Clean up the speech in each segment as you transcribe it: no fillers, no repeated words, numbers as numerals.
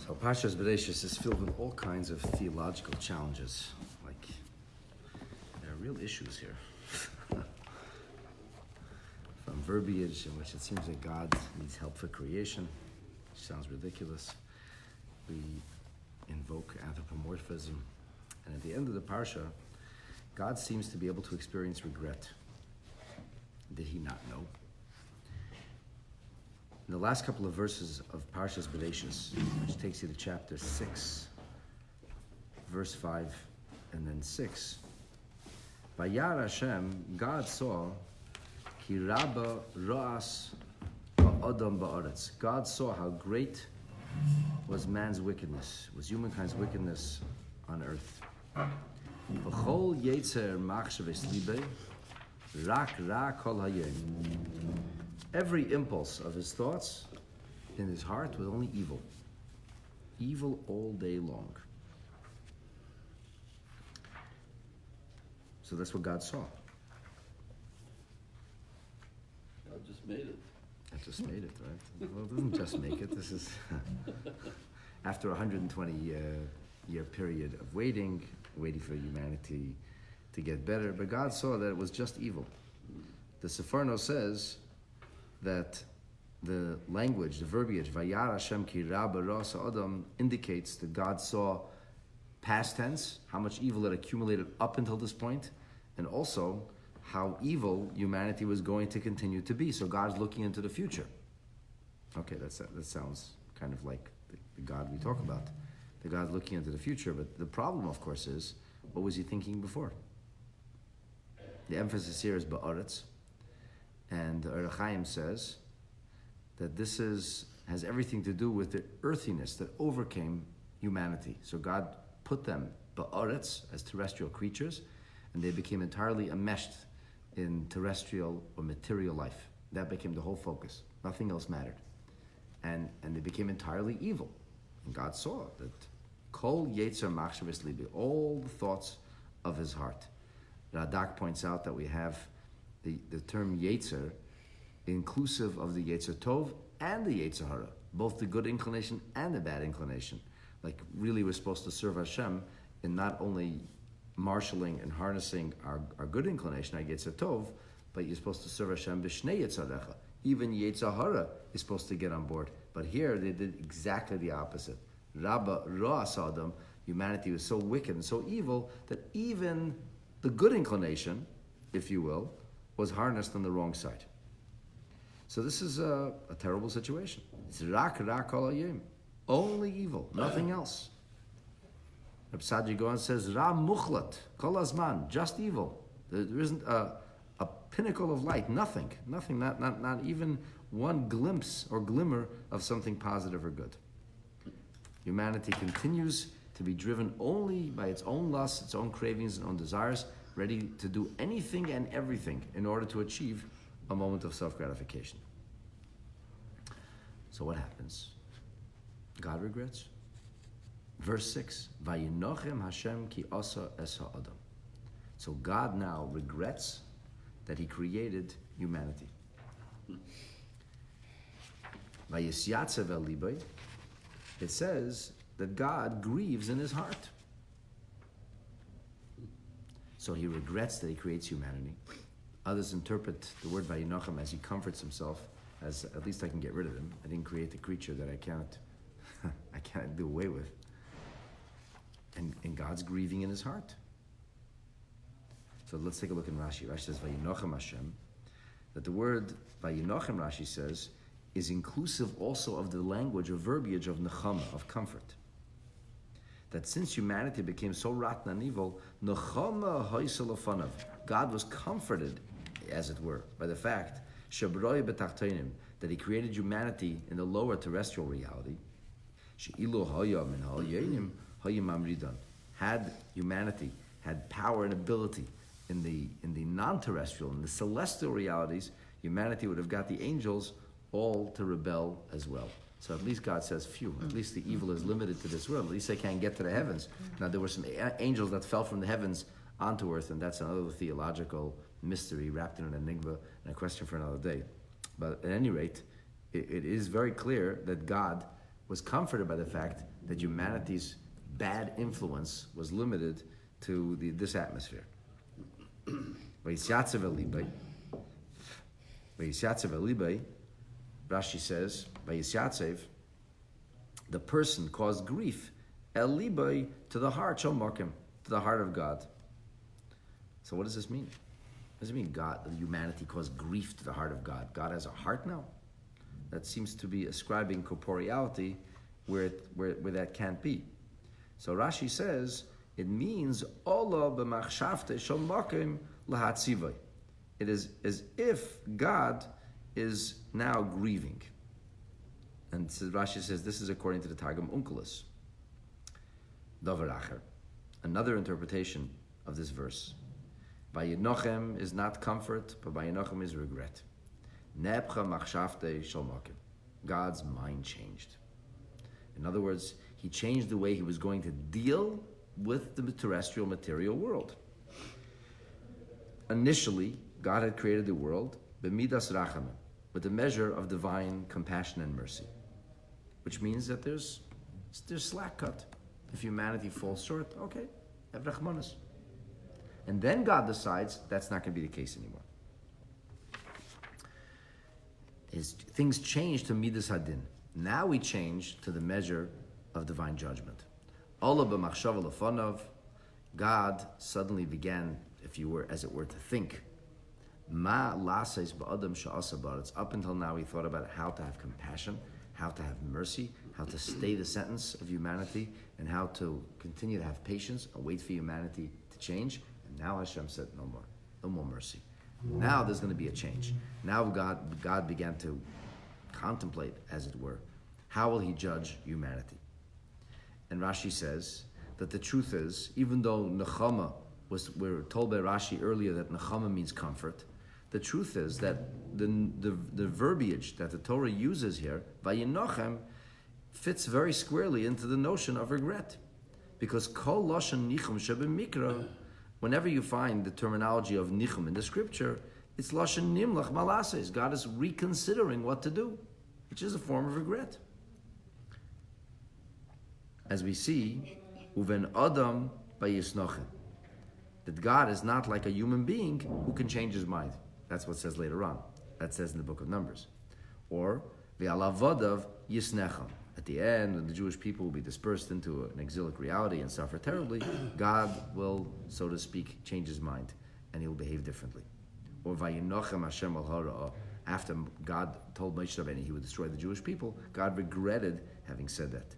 So Parshas Bereishit is filled with all kinds of theological challenges. Like, there are real issues here. From verbiage in which it seems that God needs help for creation, which sounds ridiculous. We invoke anthropomorphism. And at the end of the Parsha, God seems to be able to experience regret. Did he not know? In the last couple of verses of Parshas Bereishit, which takes you to chapter 6, verse 5, and then 6, Vayar Hashem, God saw, Ki Rabba Ro'as Ba'adam Ba'aretz. God saw how great was man's wickedness, was humankind's wickedness on earth. V'chol Yetzer Machshavos Libei, Rak Ra Kol Hayom. Every impulse of his thoughts in his heart was only evil. Evil all day long. So that's what God saw. God just made it. I just made it, right? Well, it doesn't just make it. This is after a 120-year period of waiting for humanity to get better. But God saw that it was just evil. The Sefarno says that the language, the verbiage, Vayar Hashem ki Rabba Ro'as Adam, indicates that God saw past tense, how much evil had accumulated up until this point, and also how evil humanity was going to continue to be. So God's looking into the future. Okay, that sounds kind of like the God we talk about. The God's looking into the future, but the problem, of course, is, what was he thinking before? The emphasis here is Ba'aretz. And Orach Chaim says that this has everything to do with the earthiness that overcame humanity. So God put them, ba'aretz, as terrestrial creatures, and they became entirely enmeshed in terrestrial or material life. That became the whole focus. Nothing else mattered. And they became entirely evil. And God saw that Kol Yetzer Machshavos Libei, all the thoughts of his heart. Radak points out that we have the term Yetzer, inclusive of the Yetzer Tov and the Yetzer Hara, both the good inclination and the bad inclination. Like, really, we're supposed to serve Hashem in not only marshaling and harnessing our good inclination, our Yetzer Tov, but you're supposed to serve Hashem b'shnei Yetzarecha. Even Yetzer Hara is supposed to get on board. But here, they did exactly the opposite. Rabba Ro'as Adam, humanity was so wicked and so evil that even the good inclination, if you will, was harnessed on the wrong side. So this is a terrible situation. It's rak kol hayom, only evil, nothing else. Reb Sadi Gaon says, ra muchlat, kol hazman, just evil. There isn't a pinnacle of light, nothing, not even one glimpse or glimmer of something positive or good. Humanity continues to be driven only by its own lusts, its own cravings, and own desires, ready to do anything and everything in order to achieve a moment of self-gratification. So what happens? God regrets. Verse 6, Vayinochem Hashem ki asa es ha'adam. So God now regrets that he created humanity. Vayisyatzev el libay. It says that God grieves in his heart. So he regrets that he creates humanity. Others interpret the word Vayinochem as he comforts himself, as at least I can get rid of him. I didn't create the creature that I can't do away with. And God's grieving in his heart. So let's take a look in Rashi. Rashi says Vayinochem Hashem. That the word Vayinochem, Rashi says, is inclusive also of the language or verbiage of nechama, of comfort. That since humanity became so rotten and evil, nechama haisel afanav, God was comforted, as it were, by the fact shebroi betachtonim, that he created humanity in the lower terrestrial reality. She'ilu haya min ha'alyonim hayim amridan. Had humanity had power and ability in the non-terrestrial, in the celestial realities, humanity would have got the angels all to rebel as well. So at least God says, phew, at least the evil is limited to this world. At least they can't get to the heavens. Now, there were some angels that fell from the heavens onto earth, and that's another theological mystery wrapped in an enigma and a question for another day. But at any rate, it is very clear that God was comforted by the fact that humanity's bad influence was limited to this atmosphere. Vayisatzev elibay. Rashi says, Vayisatzev, the person caused grief, elibay, to the heart, shomakim, to the heart of God. So what does this mean? What does it mean God, humanity caused grief to the heart of God? God has a heart now? That seems to be ascribing corporeality where that can't be. So Rashi says, it means Ola b'machshavte shomakim lahatzivay. It is as if God is now grieving. And so Rashi says this is according to the Targum Onkelos. Davar acher. Another interpretation of this verse. Vayinochem is not comfort, but Vayinochem is regret. Nebcha machshavte shomakim. God's mind changed. In other words, he changed the way he was going to deal with the terrestrial material world. Initially, God had created the world b'midas rachamim, with the measure of divine compassion and mercy, which means that there's slack cut. If humanity falls short, okay, have rachmanis. And then God decides that's not going to be the case anymore. Things change to midas hadin. Now we change to the measure of divine judgment. Ola b'machshava lefanov, God suddenly began, if you were, as it were, to think. Ma laseis ba'adam sha'asa ba'aretz. Up until now, he thought about how to have compassion, how to have mercy, how to stay the sentence of humanity, and how to continue to have patience and wait for humanity to change. And now Hashem said, no more mercy. Now there's going to be a change. Now God began to contemplate, as it were, how will he judge humanity? And Rashi says that the truth is, even though Nechama we were told by Rashi earlier that Nechama means comfort, the truth is that the verbiage that the Torah uses here, Vayinochem, fits very squarely into the notion of regret. Because Kol Lashon Nichum Shebemikra, whenever you find the terminology of Nichum in the scripture, it's Lashon Nimlach Malases. God is reconsidering what to do, which is a form of regret. As we see, Uven Adam Vayisnochem, that God is not like a human being who can change his mind. That's what it says later on. That says in the book of Numbers. Or, Ve'alavodav Yisnechem. At the end, when the Jewish people will be dispersed into an exilic reality and suffer terribly, God will, so to speak, change his mind, and he will behave differently. Or Vayinochem Hashem al Hara'ah. After God told Moshe Rabbeinu he would destroy the Jewish people, God regretted having said that.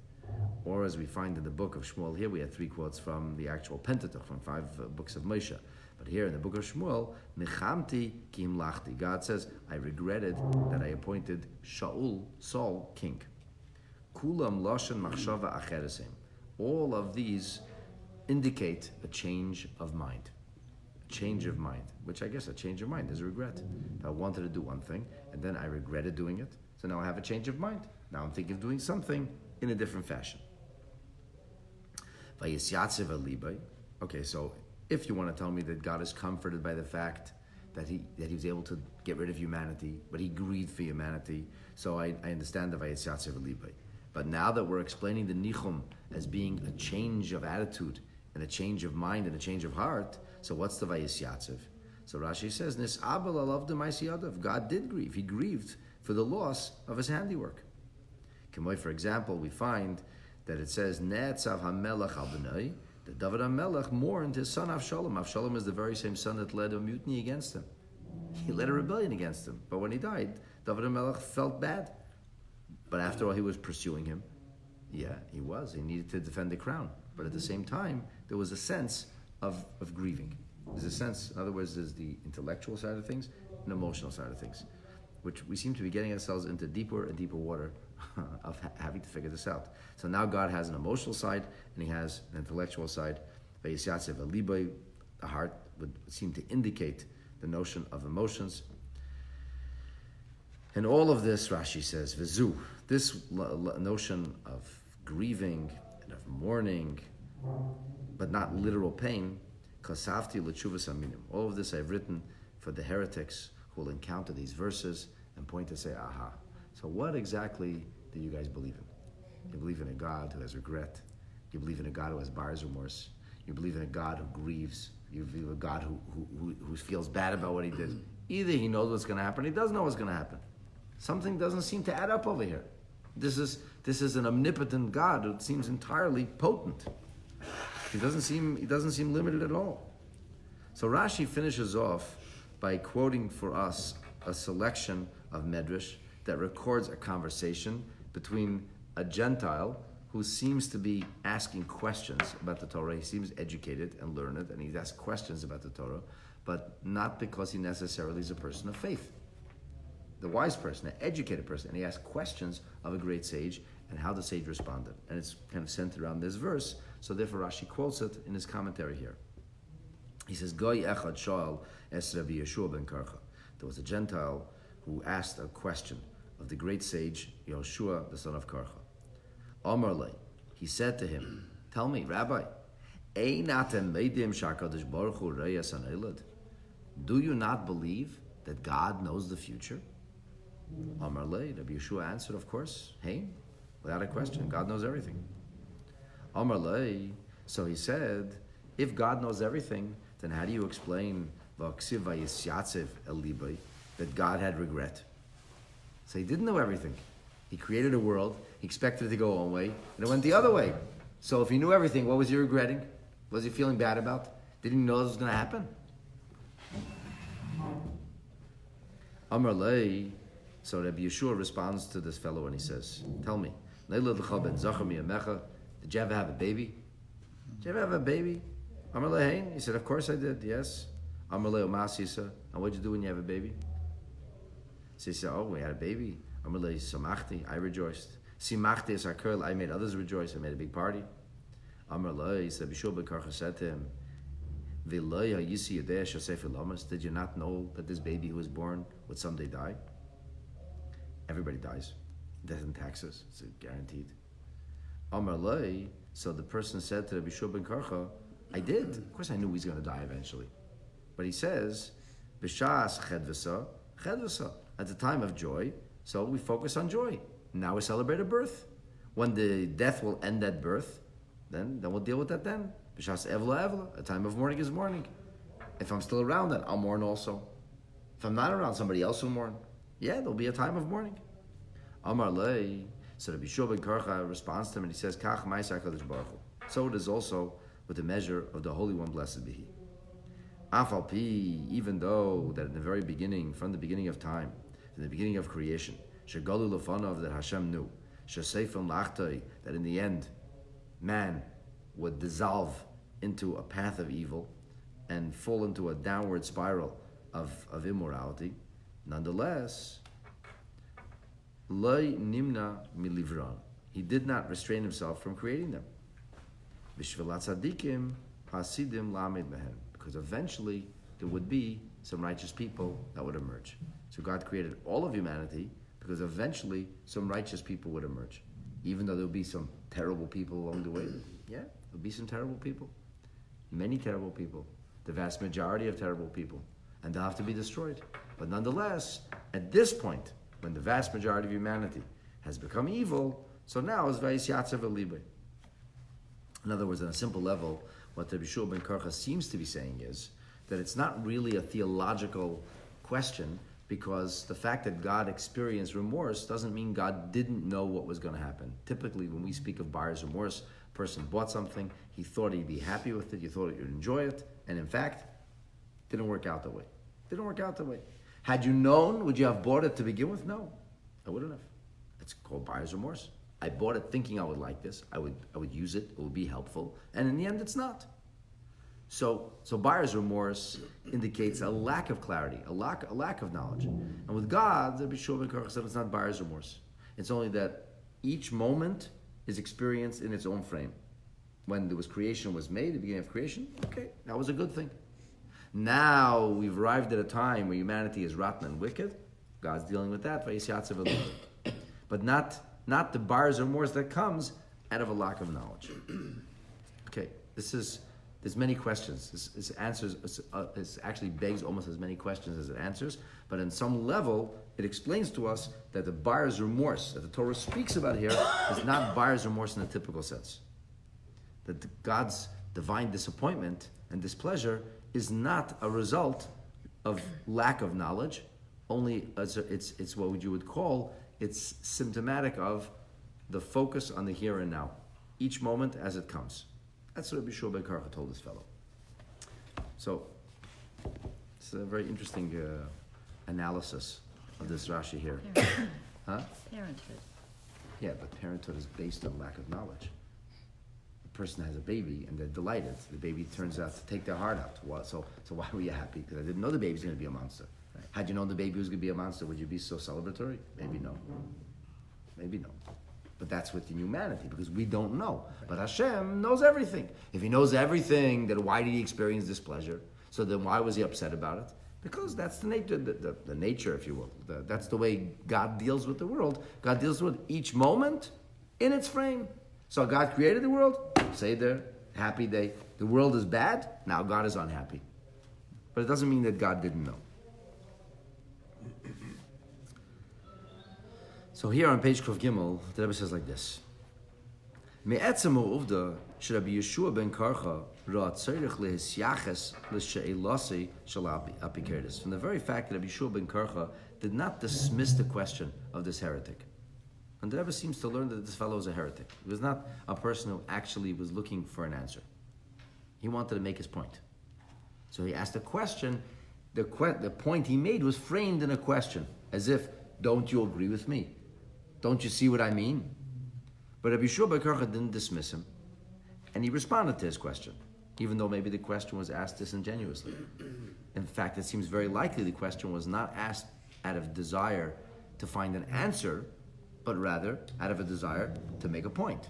Or as we find in the book of Shmuel, here we had 3 quotes from the actual Pentateuch, from 5 books of Moshe. But here in the book of Shmuel, Nechamti ki himlachti. God says, I regretted that I appointed Saul, king. Kulam lashon machshava acheresim. All of these indicate a change of mind. A change of mind, which I guess a change of mind is a regret. I wanted to do one thing, and then I regretted doing it, so now I have a change of mind. Now I'm thinking of doing something in a different fashion. Okay, so if you want to tell me that God is comforted by the fact that he was able to get rid of humanity, but he grieved for humanity, so I understand the Vayisyatzev Elibay. But now that we're explaining the Nichum as being a change of attitude and a change of mind and a change of heart, so what's the Vayisyatzev? So Rashi says, Nis'abel alav d'maisiyadav. God did grieve. He grieved for the loss of his handiwork. For example, we find that it says, Ne'etzav HaMelech al b'nai, that David HaMelech mourned his son Avshalom. Avshalom is the very same son that led a mutiny against him. He led a rebellion against him. But when he died, David HaMelech felt bad. But after all, he was pursuing him. Yeah, he was. He needed to defend the crown. But at the same time, there was a sense of grieving. There's a sense, in other words, there's the intellectual side of things and emotional side of things, which we seem to be getting ourselves into deeper and deeper water of having to figure this out. So now God has an emotional side and he has an intellectual side. The heart would seem to indicate the notion of emotions. And all of this, Rashi says, Vizu, this notion of grieving and of mourning, but not literal pain, kasafti l'tshuvas aminim. All of this I've written for the heretics who will encounter these verses and point to say, aha. So what exactly do you guys believe in? You believe in a God who has regret. You believe in a God who has buyer's remorse. You believe in a God who grieves. You believe in a God who feels bad about what he did. Either he knows what's going to happen, or he doesn't know what's going to happen. Something doesn't seem to add up over here. This is an omnipotent God who seems entirely potent. He doesn't seem limited at all. So Rashi finishes off by quoting for us a selection of medrash that records a conversation between a Gentile who seems to be asking questions about the Torah. He seems educated and learned, and he's asked questions about the Torah, but not because he necessarily is a person of faith. The wise person, the educated person, and he asked questions of a great sage and how the sage responded. And it's kind of centered around this verse, so therefore Rashi quotes it in his commentary here. He says, Goy echad sha'al es Rabbi Yeshua ben Karcha. There was a Gentile who asked a question of the great sage Yoshua, the son of Karcha. Amar le, he said to him, tell me, Rabbi, einatem meidim shakadosh baruch hu reyes hanelad? Do you not believe that God knows the future? Amar le, Rabbi Yeshua answered, of course, hey, without a question, God knows everything. Amar le, so he said, if God knows everything, then how do you explain that God had regret? So he didn't know everything. He created a world, he expected it to go one way, and it went the other way. So if he knew everything, what was he regretting? What was he feeling bad about? Didn't he know this was going to happen? Amar lei, so Rabbi Yeshua responds to this fellow and he says, tell me, did you ever have a baby? Did you ever have a baby? Amar lei, he said, of course I did, yes. Amar lei umasisa, and what'd you do when you have a baby? So he said, oh, we had a baby. Amar lei samachti, I rejoiced. Simachti is our curl, I made others rejoice, I made a big party. Amar lei, he said, Bishul Bekarcha said to him, did you not know that this baby who was born would someday die? Everybody dies. Death and taxes, it's guaranteed. Amar lei, so the person said to Rabbi Shua ben Karcha, I did. Of course I knew he's going to die eventually. But he says, B'shas chedvasa, chedvasa. At the time of joy, so we focus on joy. Now we celebrate a birth. When the death will end that birth, then we'll deal with that then. B'shas evla evla. A time of mourning is mourning. If I'm still around, then I'll mourn also. If I'm not around, somebody else will mourn. Yeah, there'll be a time of mourning. Amar lei. So Rabbi Shua ben Karcha responds to him and he says, Kach ma'aseh HaKadosh Baruch Hu. So it is also with the measure of the Holy One, blessed be He. Afal pi, even though that in the very beginning, from the beginning of time, from the beginning of creation, shegalu lefanov, that Hashem knew, sheseifon lachtoi, that in the end, man would dissolve into a path of evil and fall into a downward spiral of immorality. Nonetheless, Loi nimna milivran. He did not restrain himself from creating them. Bishvilat tzadikim hasidim lamed mehen. Because eventually there would be some righteous people that would emerge. So God created all of humanity because eventually some righteous people would emerge. Even though there would be some terrible people along the way. Yeah, there would be some terrible people. Many terrible people. The vast majority of terrible people. And they'll have to be destroyed. But nonetheless, at this point, when the vast majority of humanity has become evil, so now it's Vayis Yatzav Elibe. In other words, on a simple level, what Rabbi Shua ben Karcha seems to be saying is that it's not really a theological question, because the fact that God experienced remorse doesn't mean God didn't know what was going to happen. Typically, when we speak of buyer's remorse, a person bought something, he thought he'd be happy with it, you thought you'd enjoy it, and in fact, it didn't work out that way. Didn't work out that way. Had you known, would you have bought it to begin with? No, I wouldn't have. It's called buyer's remorse. I bought it thinking I would like this. I would use it. It would be helpful. And in the end, it's not. So buyer's remorse indicates a lack of clarity, a lack of knowledge. And with God, Rabbi Shua ben Karcha said it's not buyer's remorse. It's only that each moment is experienced in its own frame. When there was creation was made, the beginning of creation, okay, that was a good thing. Now we've arrived at a time where humanity is rotten and wicked. God's dealing with that, but not the buyer's remorse that comes out of a lack of knowledge. Okay, this is It's many questions. It's answers. It actually begs almost as many questions as it answers. But on some level, it explains to us that the buyer's remorse that the Torah speaks about here is not buyer's remorse in the typical sense. That God's divine disappointment and displeasure is not a result of lack of knowledge. Only it's what you would call, it's symptomatic of the focus on the here and now, each moment as it comes. That's what Rabbi Shua ben Karcha told this fellow. So, it's a very interesting analysis of this Rashi here. Huh? Parenthood. Yeah, but parenthood is based on lack of knowledge. A person has a baby and they're delighted. The baby turns out to take their heart out. Well, so why were you happy? Because I didn't know the baby's going to be a monster. Right. Had you known the baby was going to be a monster, would you be so celebratory? Maybe no. Maybe no. But that's within humanity, because we don't know. Right. But Hashem knows everything. If he knows everything, then why did he experience displeasure? So then why was he upset about it? Because that's the nature, the nature, if you will. That's the way God deals with the world. God deals with each moment in its frame. So God created the world, say there, happy day. The world is bad, now God is unhappy. But it doesn't mean that God didn't know. So here on page Kuf Gimel, the Rebbe says like this: Me'etzem ha'uvda sh'Rabbi Yeshua ben Karcha ra tzorich lehisyaches l'she'elase shel apikerdis. From the very fact that Rabbi Yeshua ben Karcha did not dismiss the question of this heretic. And the Rebbe seems to learn that this fellow is a heretic. He was not a person who actually was looking for an answer. He wanted to make his point. So he asked a question. The point he made was framed in a question, as if, don't you agree with me? Don't you see what I mean? But Rabbi Yeshua ben Karcha didn't dismiss him, and he responded to his question, even though maybe the question was asked disingenuously. In fact, it seems very likely the question was not asked out of desire to find an answer, but rather out of a desire to make a point.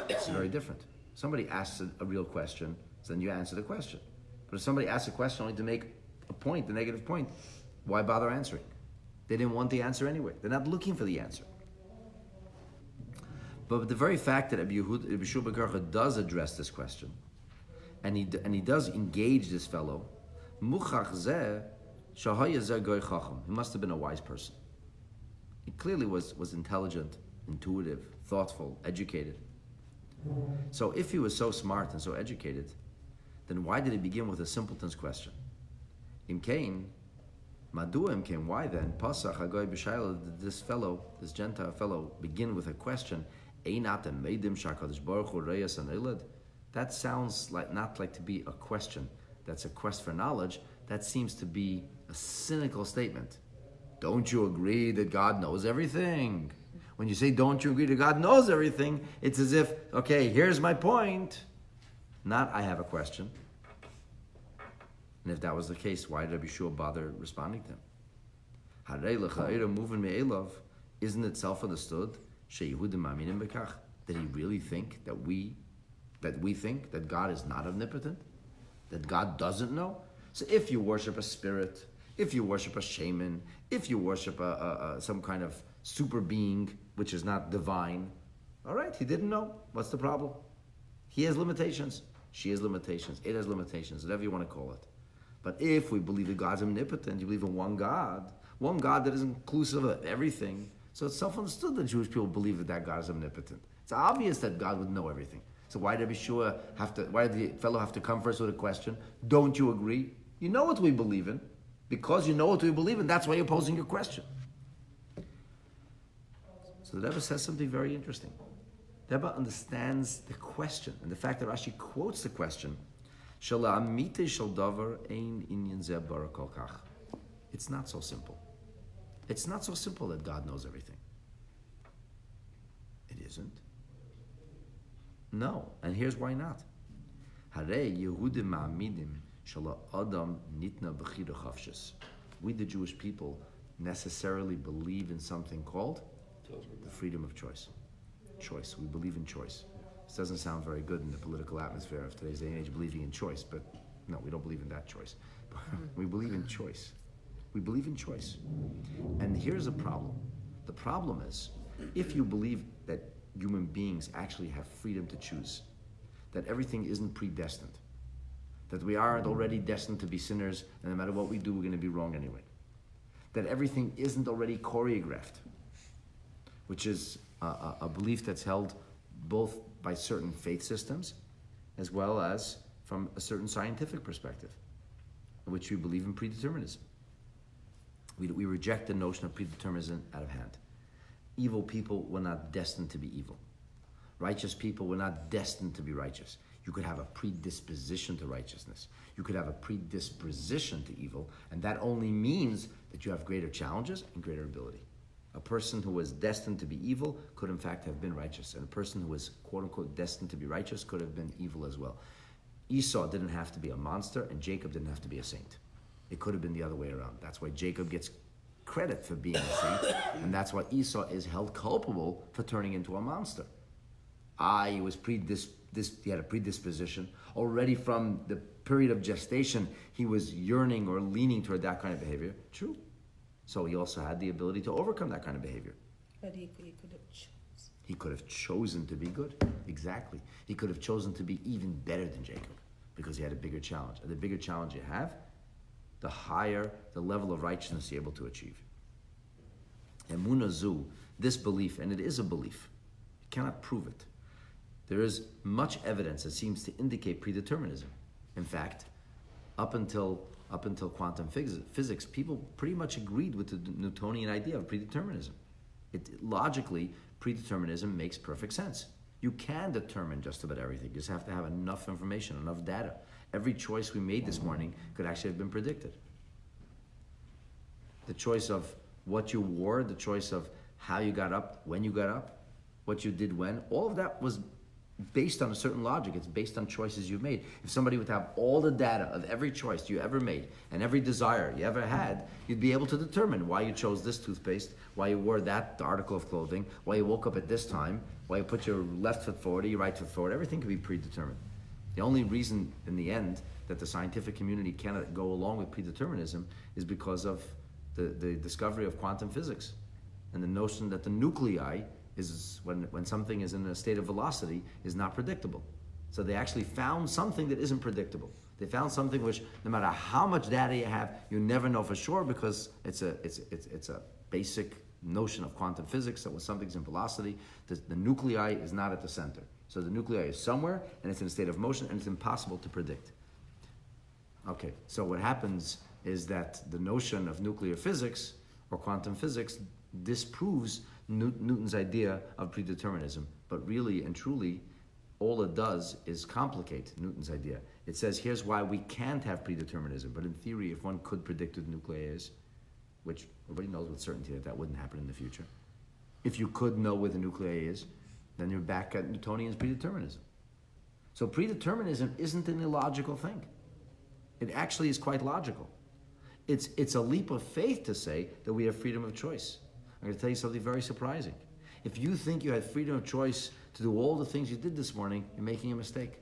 It's very different. Somebody asks a real question, so then you answer the question. But if somebody asks a question only to make a point, a negative point, why bother answering? They didn't want the answer anyway. They're not looking for the answer. But the very fact that Rabbi Yeshua ben Karcha does address this question, and he does engage this fellow, muchach zeh shahaya zeh goy chacham. He must have been a wise person. He clearly was intelligent, intuitive, thoughtful, educated. So if he was so smart and so educated, then why did he begin with a simpleton's question? Im Kain, Maduim came. Why then? Pasach Hagoy B'Shayla. This fellow, this Gentile fellow, begin with a question. Einatem Meidim Shakadosh Baruch Hu Reyes and Elad. That sounds like not like to be a question. That's a quest for knowledge. That seems to be a cynical statement. Don't you agree that God knows everything? When you say, "Don't you agree that God knows everything?" It's as if, okay, here's my point. Not, I have a question. And if that was the case, why did Rabbi Yeshua bother responding to him? Isn't it self-understood that he really think that we think that God is not omnipotent? That God doesn't know? So if you worship a spirit, if you worship a shaman, if you worship some kind of super being which is not divine, all right, he didn't know. What's the problem? He has limitations. She has limitations. It has limitations, whatever you want to call it. But if we believe that God's omnipotent, you believe in one God that is inclusive of everything, so it's self-understood that Jewish people believe that God is omnipotent. It's obvious that God would know everything. So why did why did the fellow have to come first with a question? Don't you agree? You know what we believe in. Because you know what we believe in, that's why you're posing your question. So the Rebbe says something very interesting. The Rebbe understands the question, and the fact that Rashi quotes the question, it's not so simple. It's not so simple that God knows everything. It isn't. No, and here's why not. We, the Jewish people, necessarily believe in something called the freedom of choice. Choice. We believe in choice. This doesn't sound very good in the political atmosphere of today's day and age, believing in choice, but no, we don't believe in that choice. We believe in choice. We believe in choice. And here's a problem. The problem is, if you believe that human beings actually have freedom to choose, that everything isn't predestined, That we aren't already destined to be sinners, and no matter what we do, we're going to be wrong anyway. That everything isn't already choreographed, which is a belief that's held both by certain faith systems as well as from a certain scientific perspective, in which we believe in predeterminism. We reject the notion of predeterminism out of hand. Evil people were not destined to be evil. Righteous people were not destined to be righteous. You could have a predisposition to righteousness. You could have a predisposition to evil, and that only means that you have greater challenges and greater ability. A person who was destined to be evil could in fact have been righteous, and a person who was quote-unquote destined to be righteous could have been evil as well. Esau didn't have to be a monster, and Jacob didn't have to be a saint. It could have been the other way around. That's why Jacob gets credit for being a saint, and that's why Esau is held culpable for turning into a monster. He was he had a predisposition. Already from the period of gestation, he was yearning or leaning toward that kind of behavior. True. So he also had the ability to overcome that kind of behavior. But he could have chosen. He could have chosen to be good. Exactly. He could have chosen to be even better than Jacob because he had a bigger challenge. And the bigger challenge you have, the higher the level of righteousness you're able to achieve. Emunah zu, this belief, and it is a belief, you cannot prove it. There is much evidence that seems to indicate predeterminism. In fact, up until quantum physics, people pretty much agreed with the Newtonian idea of predeterminism. Logically, predeterminism makes perfect sense. You can determine just about everything. You just have to have enough information, enough data. Every choice we made this morning could actually have been predicted. The choice of what you wore, the choice of how you got up, when you got up, what you did when, all of that was based on a certain logic. It's based on choices you've made. If somebody would have all the data of every choice you ever made and every desire you ever had, you'd be able to determine why you chose this toothpaste, why you wore that article of clothing, why you woke up at this time, why you put your left foot forward or your right foot forward. Everything could be predetermined. The only reason in the end that the scientific community cannot go along with predeterminism is because of the discovery of quantum physics and the notion that the nuclei is when something is in a state of velocity is not predictable. So they actually found something that isn't predictable. They found something which, no matter how much data you have, you never know for sure because it's a basic notion of quantum physics that when something's in velocity, the nuclei is not at the center. So the nuclei is somewhere and it's in a state of motion and it's impossible to predict. Okay, so what happens is that the notion of nuclear physics or quantum physics disproves Newton's idea of predeterminism, but really and truly, all it does is complicate Newton's idea. It says, here's why we can't have predeterminism, but in theory, if one could predict what the nuclei is, which everybody knows with certainty that wouldn't happen in the future, if you could know where the nuclei is, then you're back at Newtonian predeterminism. So predeterminism isn't an illogical thing. It actually is quite logical. It's a leap of faith to say that we have freedom of choice. I'm going to tell you something very surprising. If you think you had freedom of choice to do all the things you did this morning, you're making a mistake.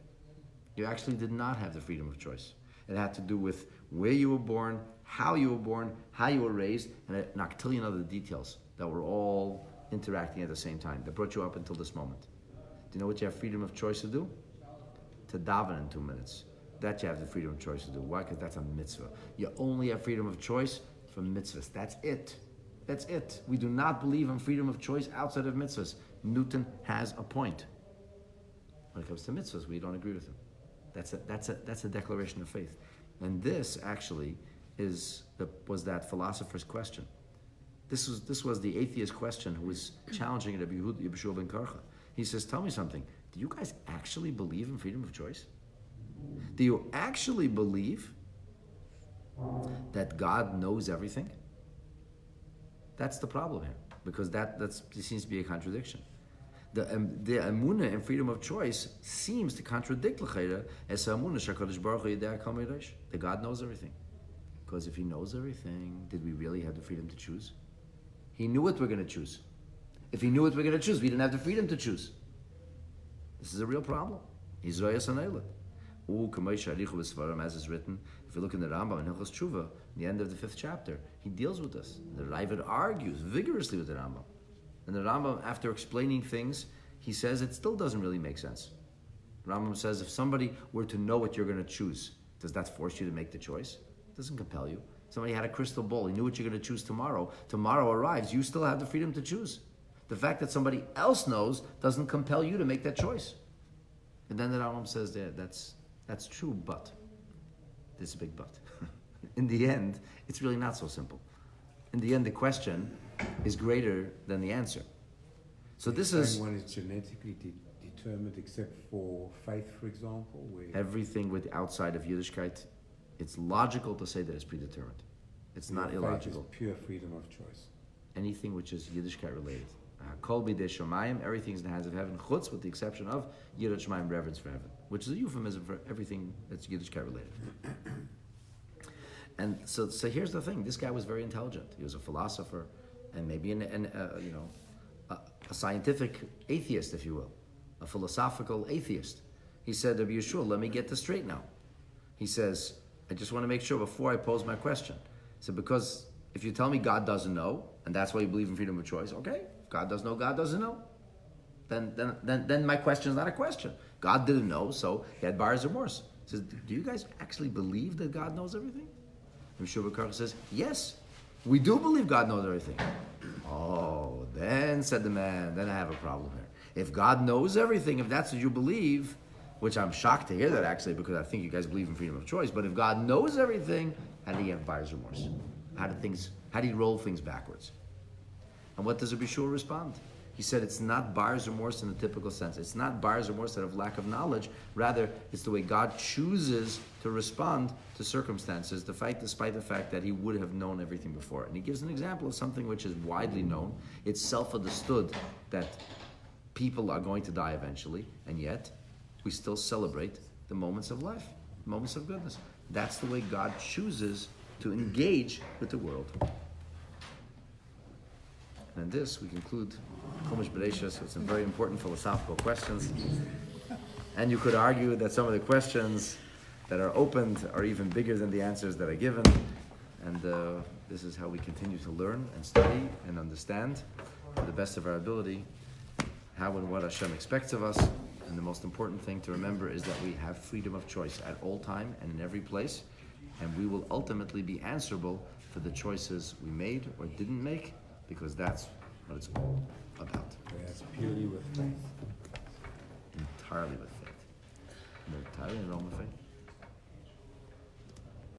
You actually did not have the freedom of choice. It had to do with where you were born, how you were raised, and an octillion other details that were all interacting at the same time, that brought you up until this moment. Do you know what you have freedom of choice to do? To daven in 2 minutes. That you have the freedom of choice to do. Why? Because that's a mitzvah. You only have freedom of choice for mitzvahs. That's it. That's it. We do not believe in freedom of choice outside of mitzvahs. Newton has a point. When it comes to mitzvahs, we don't agree with him. That's a declaration of faith. And this actually was that philosopher's question. This was the atheist question who was challenging Rabbi Yehoshua ben Karcha. He says, tell me something. Do you guys actually believe in freedom of choice? Do you actually believe that God knows everything? That's the problem here, because that seems to be a contradiction. The emunah in freedom of choice seems to contradict l'chayra as emunah shakadosh baruch hu yedei kol meiresh. That God knows everything. Because if He knows everything, did we really have the freedom to choose? He knew what we're going to choose. If He knew what we're going to choose, we didn't have the freedom to choose. This is a real problem. He's royas anayla. As is written, if you look in the Rambam in Hilchos Tshuva, in the end of the 5th chapter, he deals with this. The Ravid argues vigorously with the Rambam. And the Rambam, after explaining things, he says it still doesn't really make sense. The Rambam says if somebody were to know what you're going to choose, Does that force you to make the choice? It doesn't compel you. Somebody had a crystal ball. He knew what you're going to choose tomorrow. Tomorrow arrives. You still have the freedom to choose. The fact that somebody else knows doesn't compel you to make that choice. And then the Rambam says that's true, but there's a big but. In the end, it's really not so simple. In the end, the question is greater than the answer. So this is... One is genetically determined except for faith, for example? Where everything with outside of Yiddishkeit, it's logical to say that it's predetermined. It's not illogical. Faith is pure freedom of choice. Anything which is Yiddishkeit related. Kol b'dei shomayim, everything's in the hands of heaven, chutz, with the exception of Yirat Shemaim, reverence for heaven, which is a euphemism for everything that's Yiddishkeit related. And so here's the thing: this guy was very intelligent. He was a philosopher, and maybe a scientific atheist, if you will, a philosophical atheist. He said, Rabbi Yeshua, let me get this straight now. He says, I just want to make sure before I pose my question. He said, because if you tell me God doesn't know, and that's why you believe in freedom of choice, okay, if God does know, God doesn't know. Then my question is not a question. God didn't know, so he had buyer's remorse. He says, do you guys actually believe that God knows everything? Rabbi Yeshua says, yes, we do believe God knows everything. Oh, then, said the man, then I have a problem here. If God knows everything, if that's what you believe, which I'm shocked to hear that actually, because I think you guys believe in freedom of choice, but if God knows everything, how do you have buyer's remorse? How do you roll things backwards? And what does Rabbi Yeshua respond? He said it's not buyer's remorse in the typical sense. It's not buyer's remorse out of lack of knowledge. Rather, it's the way God chooses to respond to circumstances, despite the fact that he would have known everything before. And he gives an example of something which is widely known. It's self-understood that people are going to die eventually, and yet we still celebrate the moments of life, moments of goodness. That's the way God chooses to engage with the world. And in this, we conclude Chumash Bereishit with some very important philosophical questions. And you could argue that some of the questions that are opened are even bigger than the answers that are given. And this is how we continue to learn and study and understand to the best of our ability how and what Hashem expects of us. And the most important thing to remember is that we have freedom of choice at all time and in every place. And we will ultimately be answerable for the choices we made or didn't make, because that's what it's all about. That's purely with faith. Entirely with faith. Entirely in realm of faith.